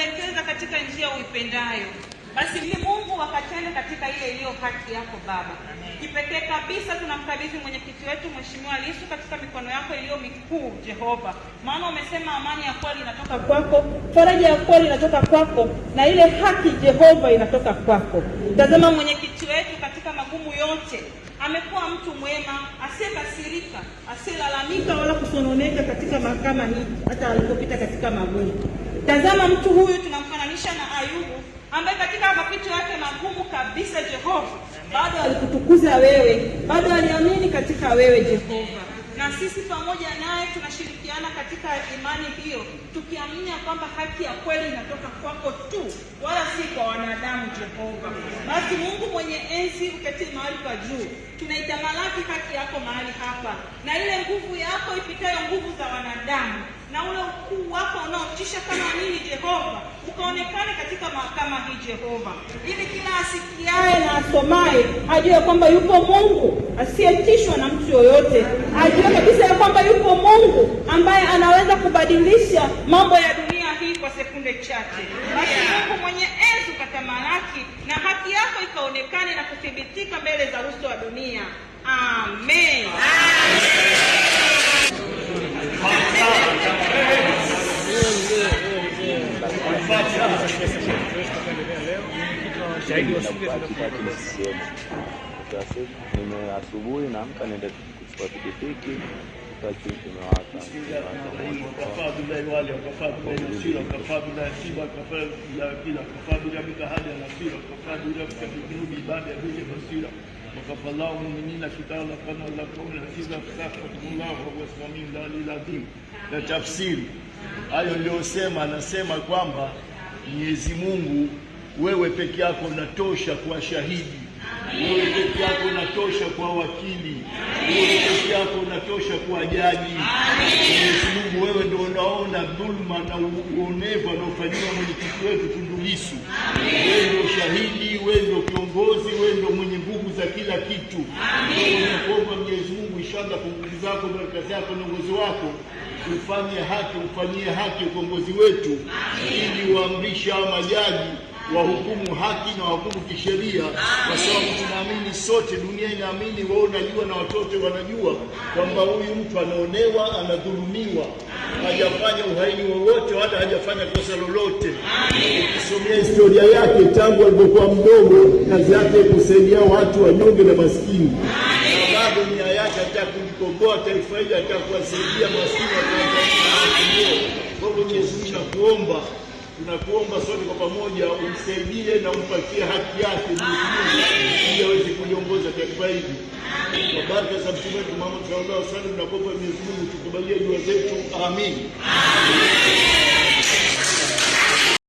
kuelekeza katika njia uipendayo. Basi Mungu akatende katika ile iliyo haki yako Baba. Kipekee kabisa tunamkabidhi mwenyekiti wetu Mheshimiwa Lissu katika mikono yako iliyo mikuu Jehova. Maana umesema amani ya kweli inatoka kwako, faraja ya kweli inatoka kwako, na ile haki Jehova inatoka kwako. Tazama mwenyekiti wetu katika magumu yote amekuwa mtu mwema, asiyekasirika, asiyelalamika wala kusononeka katika mahakama hii hata alipopita katika magumu. Tazama mtu huyu tunamfananisha na Ayubu ambaye katika mapito yake magumu kabisa Jehova bado alikutukuza wewe, bado aliamini katika wewe Jehova. Na sisi pamoja naye tunashirikiana katika imani hiyo, tukiamini kwamba haki ya kweli inatoka kwako tu, wala si kwa wanadamu Jehova. Basi Mungu mwenye enzi uketi mahali pa juu, tunaitamalaki haki yako mahali hapa, na ile nguvu yako ipitayo nguvu za wanadamu, na ule ukuu wako unaotisha kama nini Jehova, ukaonekane katika mahakama hii Jehova, ili kila asikiaye na asomaye ajue kwamba yuko Mungu asiyetishwa na mtu yoyote, ajue kabisa ya kwamba yuko Mungu ambaye anaweza kubadilisha mambo ya dunia hii kwa sekunde chache. Basi Mungu mwenye enzi ukatamalaki, na haki yako ikaonekane na kuthibitika mbele za uso wa dunia. Amen. Asubuhi naamka naenda kuchukua pikipiki tumewaka na tafsiri hayo niliyosema. Anasema kwamba Mwenyezi Mungu, wewe peke yako unatosha kuwa shahidi, wewe peke yako unatosha kuwa wakili, wewe peke yako unatosha kuwa jaji. Mwenyezi Mungu, wewe ndio unaona dhulma na uonevu unaofanywa mwenyekiti wetu Tundu Lissu. Wewe ndio shahidi, wewe ndio kiongozi, wewe ndio mwenye nguvu za kila kitu. Tunakuomba Mwenyezi Mungu, inshallah kwa nguvu zako, baraka zako na uongozi wako, ufanyie haki uongozi wetu, ili uamrishe majaji wahukumu haki na wahukumu kisheria, kwa sababu tunaamini sote, dunia inaamini, wao unajua na watoto wanajua kwamba huyu mtu anaonewa, anadhulumiwa, hajafanya uhaini wowote wala hajafanya kosa lolote. Ukisomea historia yake tangu alipokuwa mdogo, kazi yake kusaidia watu wanyonge na maskini, na bado nia yake hata kulikomboa taifa hili, hata kuwasaidia maskini wa Tanzania. Kwa hivyo Mwenyezi Mungu, tunakuomba sote kwa pamoja umsaidie na umpatie haki yake ili aweze kuliongoza taifa hili. Kwa baraka za Mtume wetu Muhammad sallallahu alaihi wasallam, tunakuomba Mwenyezi Mungu tukubalie dua zetu. Amin.